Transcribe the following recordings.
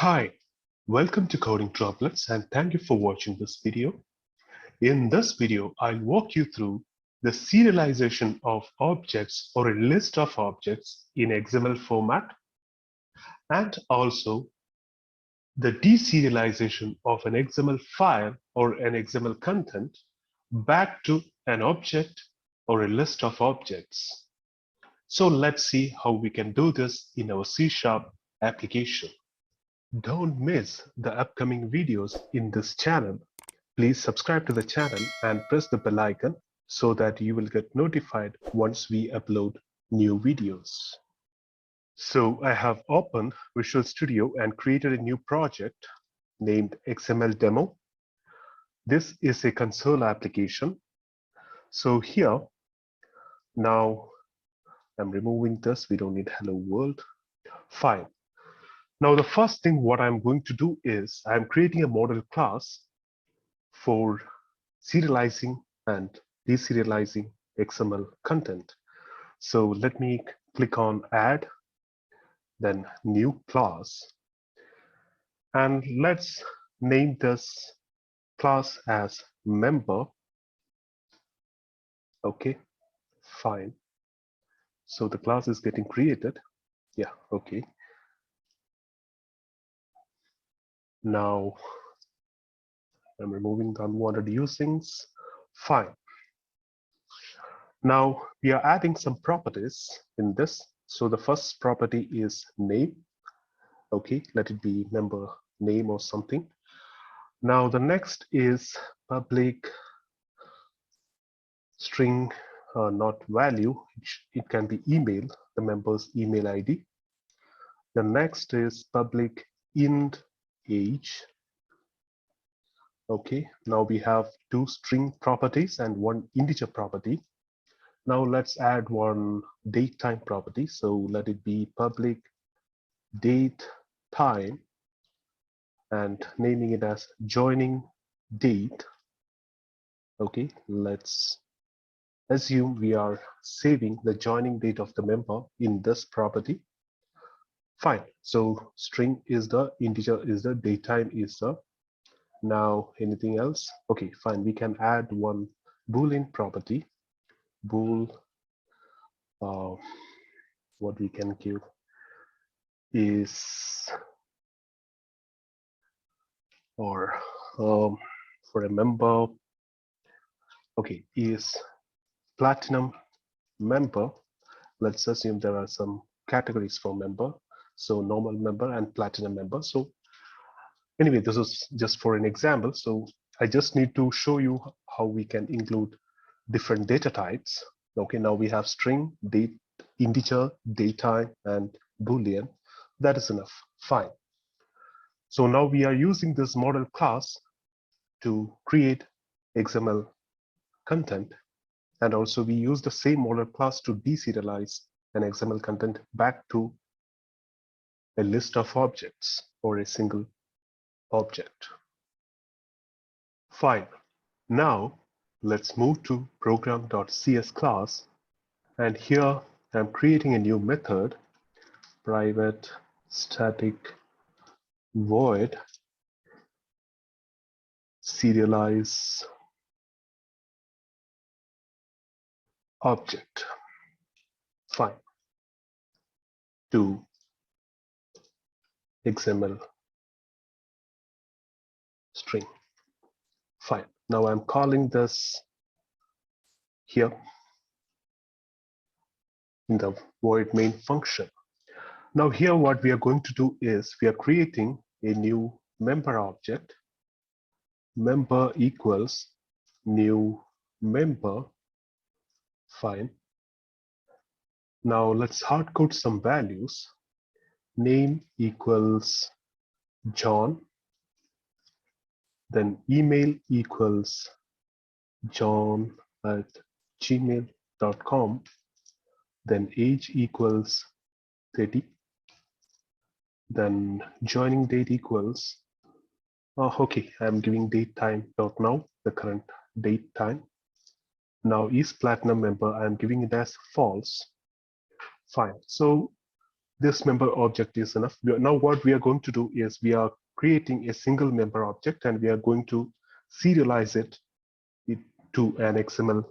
Hi, welcome to Coding Droplets and thank you for watching this video. In this video, I'll walk you through the serialization of objects or a list of objects in XML format and also the deserialization of an XML file or an XML content back to an object or a list of objects. So let's see how we can do this in our C# application. Don't miss the upcoming videos in this channel. Please subscribe to the channel and press the bell icon so that you will get notified once we upload new videos. So I have opened Visual Studio and created a new project named XML Demo. This is a console application. So here, now I'm removing this. We don't need hello world. Fine. Now the first thing what I'm going to do is I'm creating a model class for serializing and deserializing XML content. So let me click on add, then new class. And let's name this class as member. Okay, fine. So the class is getting created. Yeah, okay. Now I'm removing the unwanted usings. Fine. Now we are adding some properties in this. So the first property is name. Okay, let it be member name or something. Now the next is public string, not value. It can be email, the member's email ID. The next is public int age. Okay, now we have two string properties and one integer property. Now let's add one date time property. So let it be public date time and naming it as joining date. Okay, let's assume we are saving the joining date of the member in this property. Fine. So string is the integer is the date time is the. Now anything else? Okay, fine. We can add one Boolean property. Bool. What we can give is or for a member. Okay, is platinum member. Let's assume there are some categories for member. So normal member and platinum member. So anyway, this is just for an example. So I just need to show you how we can include different data types. Okay, now we have string, date, integer, datetime, and Boolean. That is enough. Fine. So now we are using this model class to create XML content. And also we use the same model class to deserialize an XML content back to a list of objects or a single object. Fine. Now let's move to program.cs class. And here I'm creating a new method, private static void serialize object. Fine. To XML string. Fine. Now I'm calling this here in the void main function. Now here what we are going to do is we are creating a new member object. Member equals new member. Fine. Now let's hard code some values. Name equals John. Then email equals john@gmail.com. Then age equals 30. Then joining date equals, okay, I'm giving date time dot now, the current date time. Now is platinum member, I'm giving it as false. Fine. So this member object is enough. Now what we are going to do is we are creating a single member object and we are going to serialize it to an XML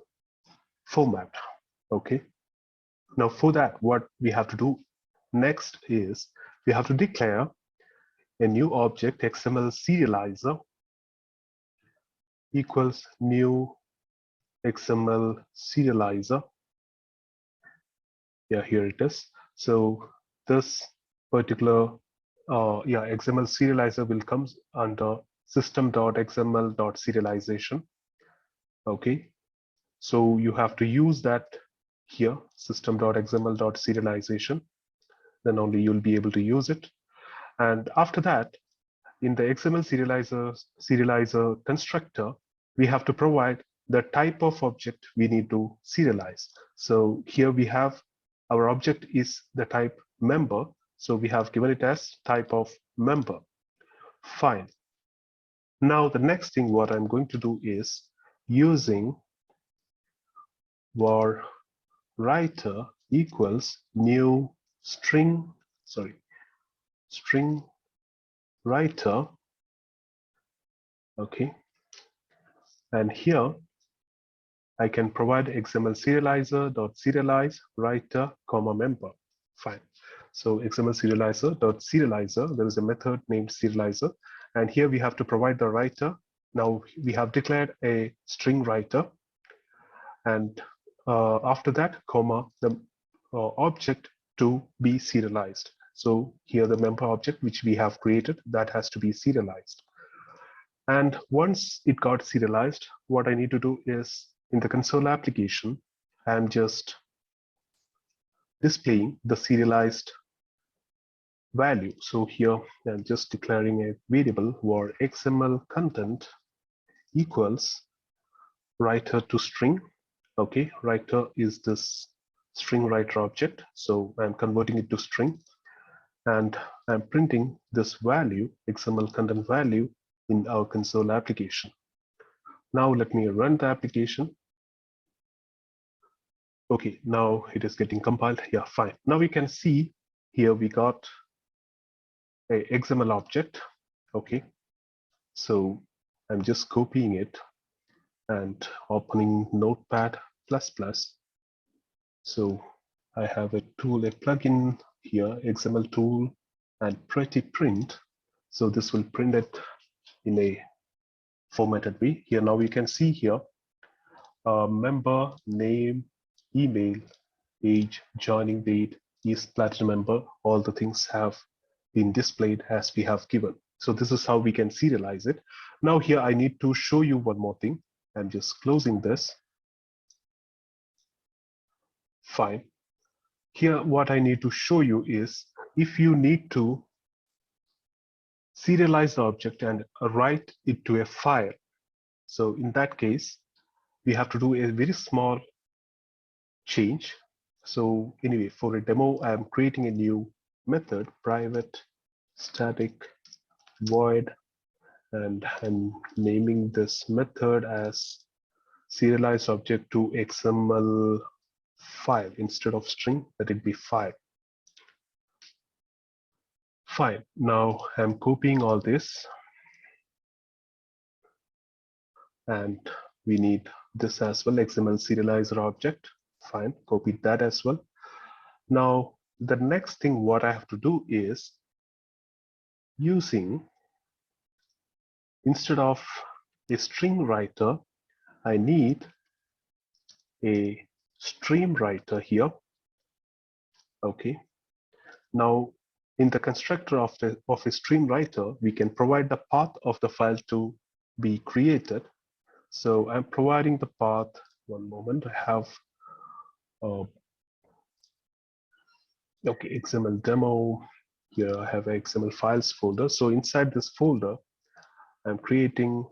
format. Okay. Now for that, what we have to do next is we have to declare a new object XML Serializer equals new XML Serializer. Yeah, here it is. So this particular XML Serializer will come under system.xml.serialization. Okay, so you have to use that here, system.xml.serialization. Then only you'll be able to use it. And after that, in the XML serializer constructor, we have to provide the type of object we need to serialize. So here we have our object is the type member. So we have given it as type of member. Fine. Now the next thing what I'm going to do is using var writer equals new string writer. Okay, and here I can provide XML serializer.serialize writer comma member. Fine. So XML serializer.serializer, there is a method named serializer, and here we have to provide the writer. Now we have declared a string writer, and after that, comma the object to be serialized. So here the member object which we have created, that has to be serialized. And once it got serialized, what I need to do is in the console application, I'm just displaying the serialized value. So here I'm just declaring a variable where XML content equals writer to string. Okay, writer is this string writer object. So I'm converting it to string and I'm printing this value, XML content value, in our console application. Now let me run the application. Okay, now it is getting compiled. Yeah, fine. Now we can see here we got a XML object. Okay, so I'm just copying it and opening Notepad++. So I have a tool, a plugin here, XML tool and pretty print. So this will print it in a formatted way. Here now you can see here member, name, email, age, joining date, is platinum member, all the things have been displayed as we have given. So this is how we can serialize it. Now here I need to show you one more thing. I'm just closing this. Fine. Here what I need to show you is if you need to serialize the object and write it to a file. So in that case, we have to do a very small change. So anyway, for a demo, I'm creating a new method, private static void, and I'm naming this method as serialize object to XML file instead of string, let it be file. Fine. Now I'm copying all this, and we need this as well, XML serializer object. Fine, copied that as well. Now the next thing what I have to do is using, instead of a string writer, I need a stream writer here. Okay. Now in the constructor of a stream writer, we can provide the path of the file to be created. So I'm providing the path. One moment, I have okay, XML demo. Here I have a XML files folder. So inside this folder, I'm creating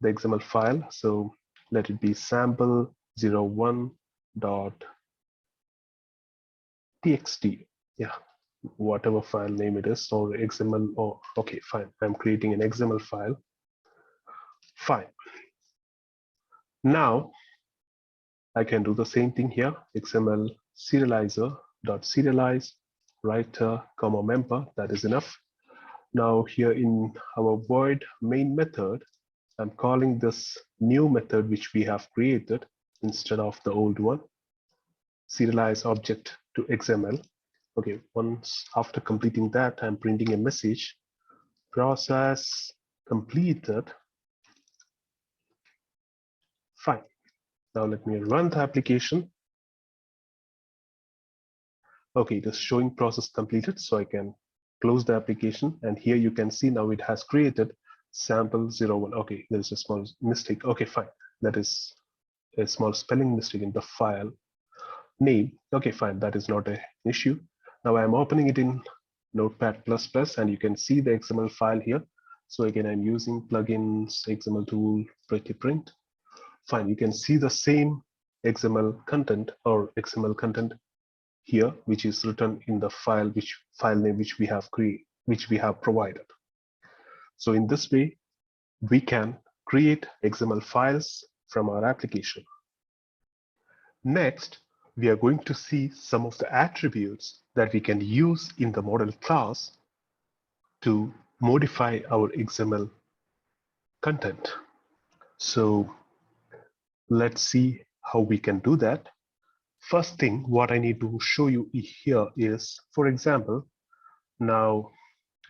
the XML file. So let it be sample01.txt. Yeah, whatever file name it is, or XML, or okay, fine. I'm creating an XML file. Fine. Now I can do the same thing here, XML serializer.serialize. writer, comma member, that is enough. Now here in our void main method, I'm calling this new method which we have created instead of the old one, serialize object to XML. Okay, once after completing that, I'm printing a message, process completed. Fine. Now let me run the application. Okay, it is showing process completed, so I can close the application. And here you can see now it has created sample01. Okay, there's a small mistake. Okay, fine. That is a small spelling mistake in the file name. Okay, fine. That is not an issue. Now I'm opening it in Notepad++, and you can see the XML file here. So again, I'm using plugins, XML tool, pretty print. Fine, you can see the same XML content or XML content here, which is written in the file name which we have provided. So in this way, we can create XML files from our application. Next, we are going to see some of the attributes that we can use in the model class to modify our XML content. So let's see how we can do that. First thing, what I need to show you here is, for example, now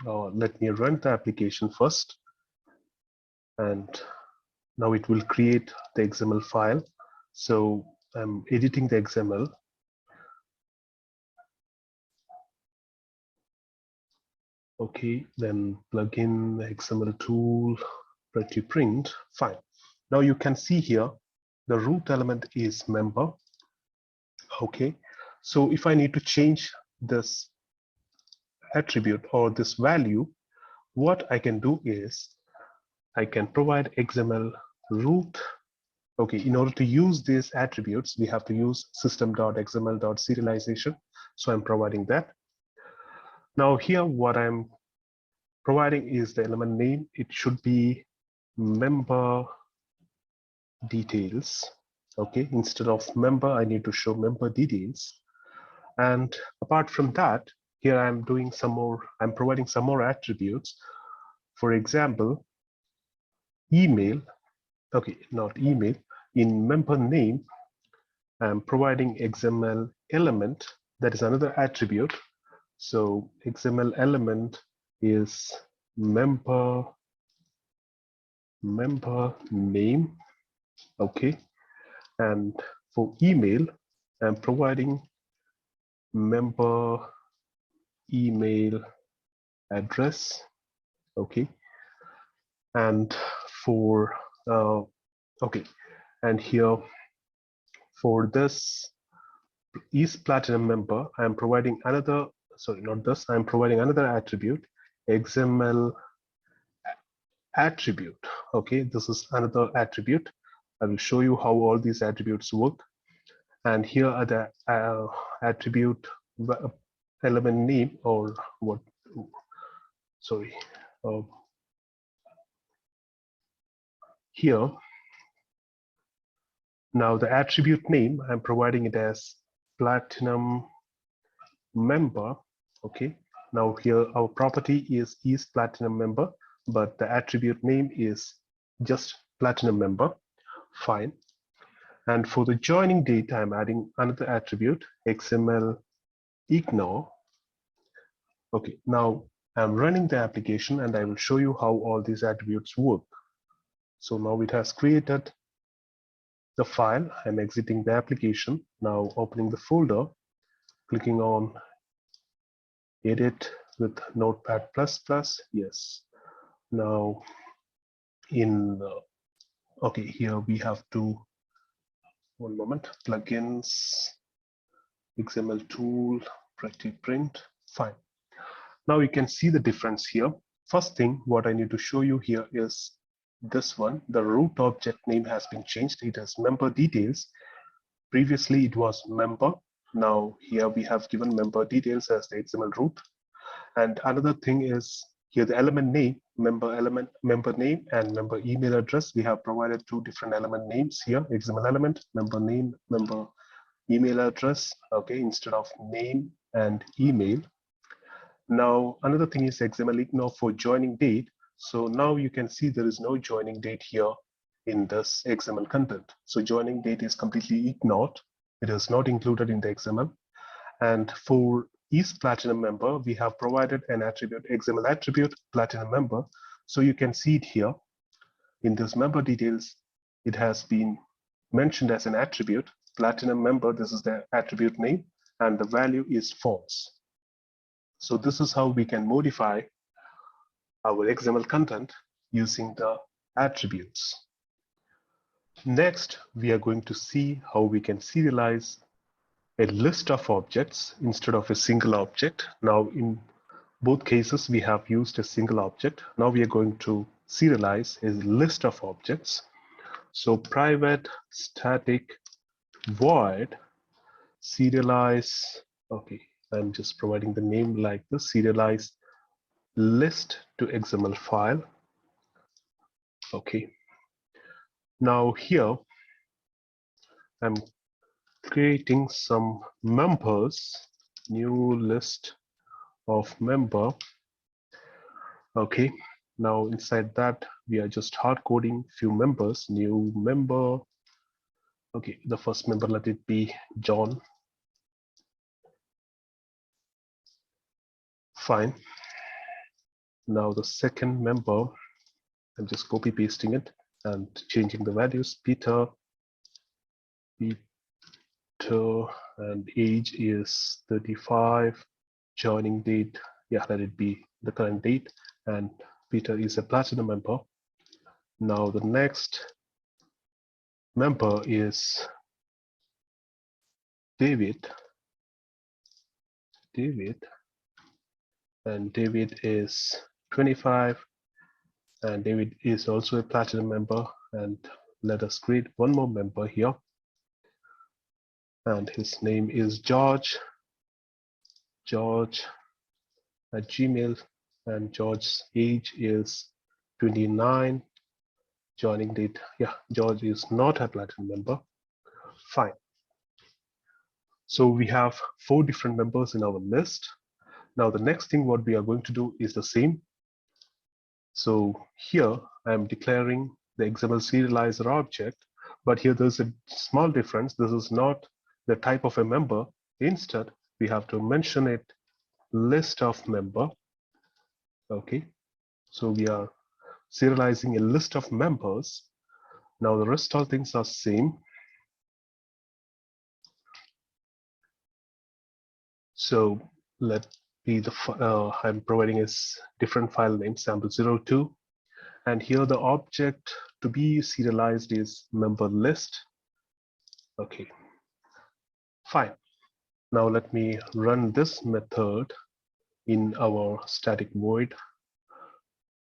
let me run the application first. And now it will create the XML file. So I'm editing the XML. Okay, then plug in the XML tool, pretty print, fine. Now you can see here, the root element is member. Okay, so if I need to change this attribute or this value, what I can do is I can provide XML root. Okay, in order to use these attributes, we have to use system.xml.serialization. So I'm providing that. Now here, what I'm providing is the element name. It should be member details. Okay, instead of member, I need to show member details. And apart from that, here I'm providing some more attributes. For example, email. Okay, not email. In member name, I'm providing XML element. That is another attribute. So XML element is member name. Okay, and for email, I'm providing member email address. Okay, and for okay, and here for this is platinum member, I'm providing another, sorry, not this, I'm providing another attribute, XML attribute. Okay, this is another attribute. I will show you how all these attributes work. And here are the attribute element name, or what, sorry, here. Now the attribute name, I'm providing it as platinum member. Okay, now here our property is platinum member, but the attribute name is just platinum member. Fine. And for the joining date, I'm adding another attribute, XML ignore. Okay, now I'm running the application and I will show you how all these attributes work. So now it has created the file. I'm exiting the application. Now opening the folder, clicking on edit with Notepad++. Yes. Now in, okay, here we have to, one moment, plugins, XML tool, pretty print, fine. Now you can see the difference here. First thing, what I need to show you here is this one. The root object name has been changed. It has member details. Previously it was member. Now here we have given member details as the XML root. And another thing is here the element name, member name, and member email address. We have provided two different element names here, XML element, member name, member email address, okay, instead of name and email. Now, another thing is XML ignore for joining date. So now you can see there is no joining date here in this XML content. So joining date is completely ignored. It is not included in the XML. And for each platinum member, we have provided an attribute, XML attribute platinum member. So you can see it here in this member details. It has been mentioned as an attribute, platinum member. This is the attribute name, and the value is false. So this is how we can modify our XML content using the attributes. Next, we are going to see how we can serialize a list of objects instead of a single object. Now, in both cases, we have used a single object. Now we are going to serialize a list of objects. So private static void serialize. Okay, I'm just providing the name like this, serialize list to XML file. Okay. Now here, I'm creating some members, new list of member. Okay. Now inside that, we are just hard coding few members, new member. Okay, the first member, let it be John. Fine. Now the second member, I'm just copy pasting it and changing the values. Peter, and age is 35. Joining date, yeah, let it be the current date. And Peter is a platinum member. Now the next member is David. And David is 25. And David is also a platinum member. And let us create one more member here. And his name is George at Gmail, and George's age is 29. Joining date, yeah, George is not a platinum member. Fine. So we have 4 different members in our list. Now the next thing what we are going to do is the same. So here I am declaring the XML Serializer object, but here there's a small difference. This is not the type of a member. Instead, we have to mention it list of member. Okay, so we are serializing a list of members. Now the rest all things are same. So let be the I'm providing a different file name, sample02, and here the object to be serialized is member list. Okay, fine. Now let me run this method in our static void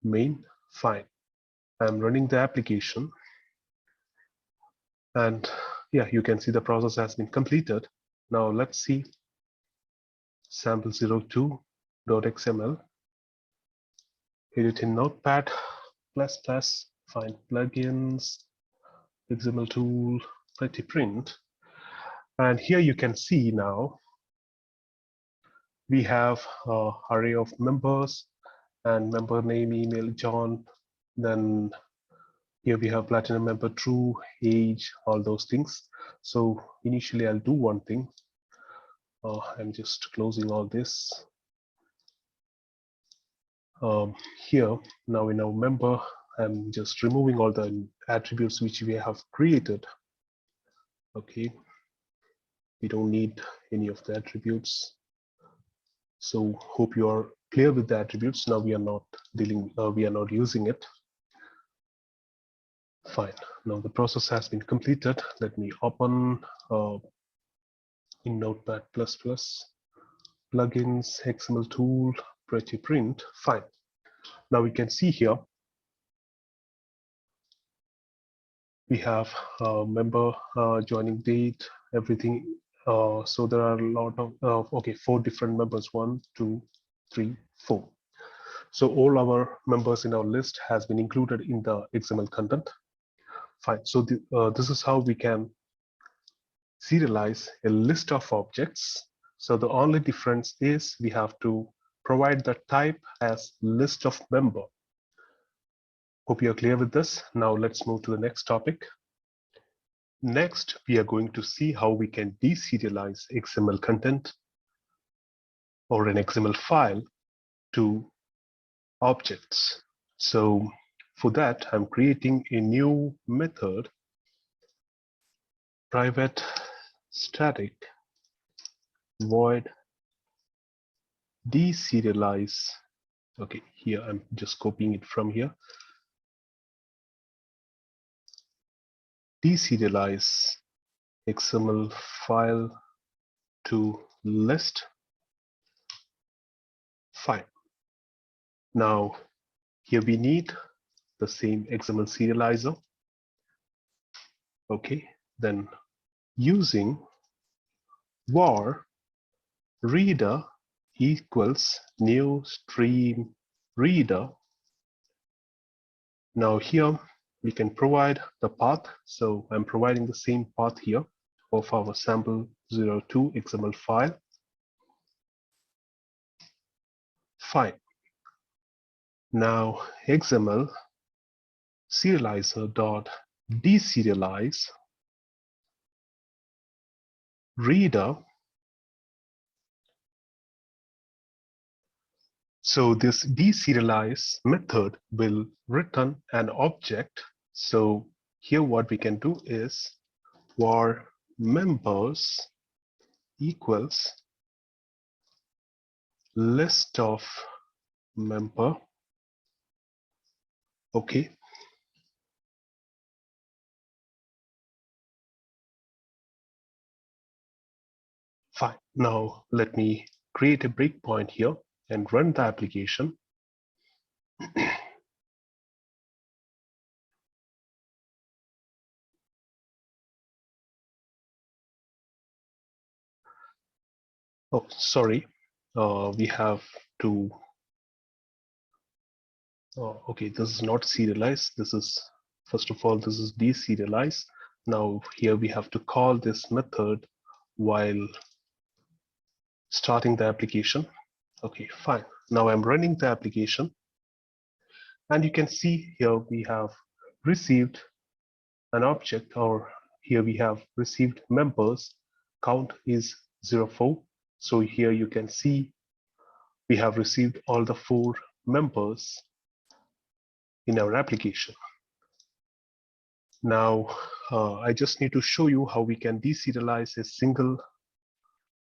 main. Fine. I'm running the application, and yeah, you can see the process has been completed. Now let's see sample02.xml. Edit in Notepad++. Find plugins, XML tool, pretty print. And here you can see now we have an array of members and member name, email, John. Then here we have platinum member, true, age, all those things. So initially I'll do one thing. I'm just closing all this. Here now in our member, I'm just removing all the attributes which we have created. Okay, we don't need any of the attributes. So hope you are clear with the attributes. Now we are not using it. Fine. Now the process has been completed. Let me open in Notepad++, plugins, XML tool, pretty print. Fine. Now we can see here we have member, joining date, everything. So there are a lot of, 4 different members, 1, 2, 3, 4. So all our members in our list has been included in the XML content. Fine. So this is how we can serialize a list of objects. So the only difference is we have to provide the type as list of member. Hope you're clear with this. Now let's move to the next topic. Next, we are going to see how we can deserialize XML content or an XML file to objects. So for that, I'm creating a new method, private static void deserialize. Okay, here I'm just copying it from here. Deserialize XML file to list. Fine. Now here we need the same XML serializer. Okay, then using var reader equals new stream reader. Now here we can provide the path. So I'm providing the same path here of our sample02 XML file. Fine. Now XML serializer dot deserialize reader. So this deserialize method will return an object. So here what we can do is var members equals list of member. Okay. Fine. Now let me create a breakpoint here and run the application. Oh, sorry. We have to. Okay, this is not serialized. This is, first of all, this is deserialize. Now here we have to call this method while starting the application. Okay, fine. Now I'm running the application. And you can see here we have received an object, or here we have received members. Count is 04. So here you can see we have received all the 4 members in our application. Now I just need to show you how we can deserialize a single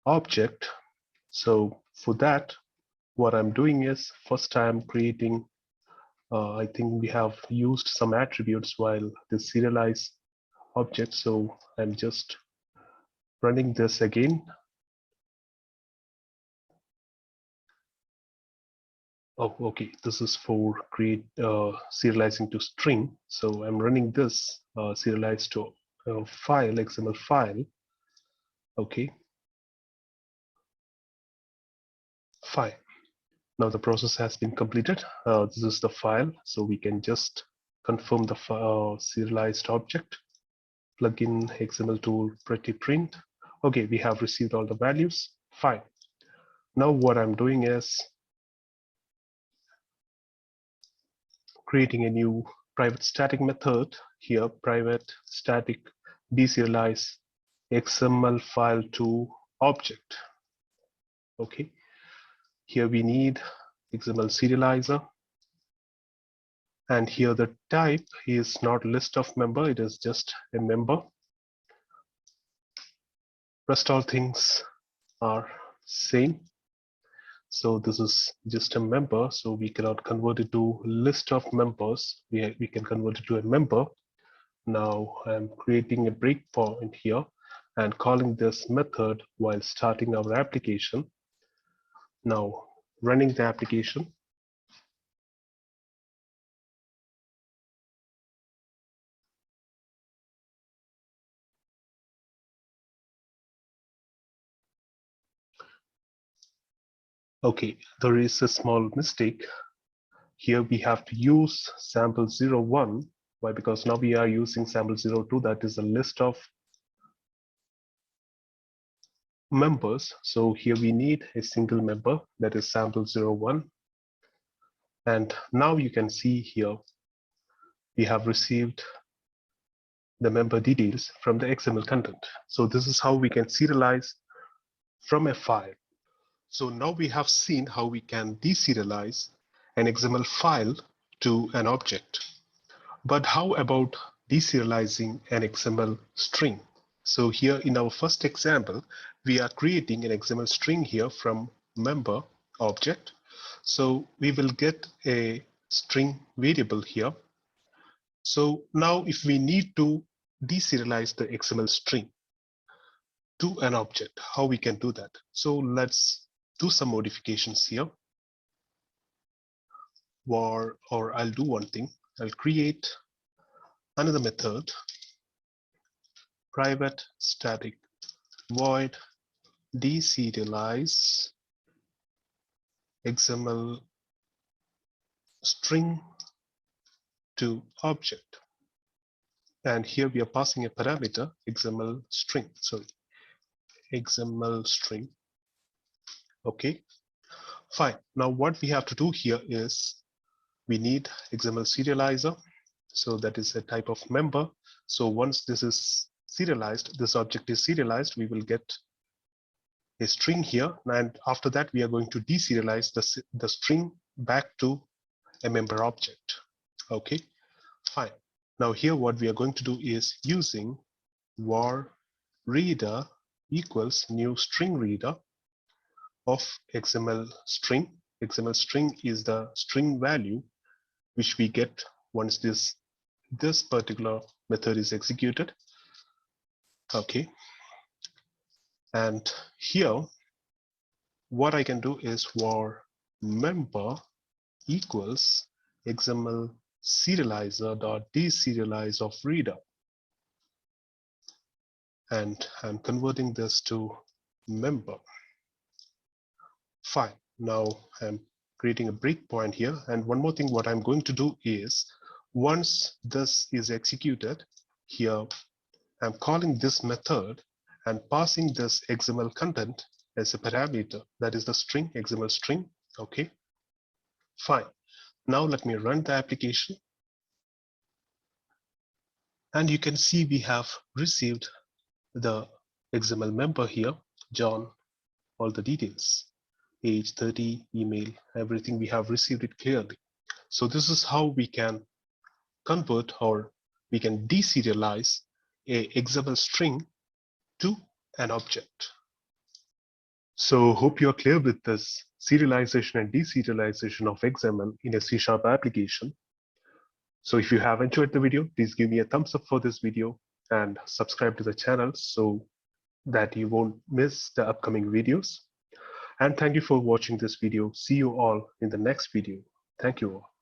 object. So for that, what I'm doing is first I'm creating, I think we have used some attributes while the serialize object. So I'm just running this again. Oh, okay. This is for create serializing to string. So I'm running this serialize to file, XML file. Okay. Fine. Now the process has been completed. This is the file. So we can just confirm the serialized object. Plug in XML tool pretty print. Okay, we have received all the values. Fine. Now what I'm doing is creating a new private static method here, private static deserialize XML file to object. Okay, here we need XML serializer, and here the type is not list of member, it is just a member. Rest all things are same. So this is just a member, so we cannot convert it to list of members. We can convert it to a member. Now I'm creating a breakpoint here and calling this method while starting our application. Now running the application. Okay, there is a small mistake. Here we have to use sample01. Why? Because now we are using sample02, that is a list of members. So here we need a single member, that is sample01. And now you can see here, we have received the member details from the XML content. So this is how we can serialize from a file. So now we have seen how we can deserialize an XML file to an object. But how about deserializing an XML string? So here in our first example, we are creating an XML string here from member object. So we will get a string variable here. So now if we need to deserialize the XML string to an object, how we can do that? So let's do some modifications here. Or I'll do one thing. I'll create another method, private static void deserialize XML string to object. And here we are passing a parameter XML string, XML string. Okay, fine. Now what we have to do here is we need XML serializer. So that is a type of member. So once this is serialized, this object is serialized, we will get a string here. And after that, we are going to deserialize the string back to a member object. Okay, fine. Now here, what we are going to do is using var reader equals new string reader of XML string. XML string is the string value which we get once this particular method is executed. Okay, and here what I can do is var member equals XML serializer dot deserialize of reader, and I'm converting this to member. Fine. Now I'm creating a breakpoint here, and one more thing, what I'm going to do is once this is executed here, I'm calling this method and passing this XML content as a parameter, that is the string, XML string. Okay, fine. Now let me run the application. And you can see we have received the XML member here, John, all the details, age 30, email, everything, we have received it clearly. So this is how we can convert, or we can deserialize a XML string to an object. So hope you're clear with this serialization and deserialization of XML in a C# application. So if you have enjoyed the video, please give me a thumbs up for this video and subscribe to the channel so that you won't miss the upcoming videos. And thank you for watching this video. See you all in the next video. Thank you all.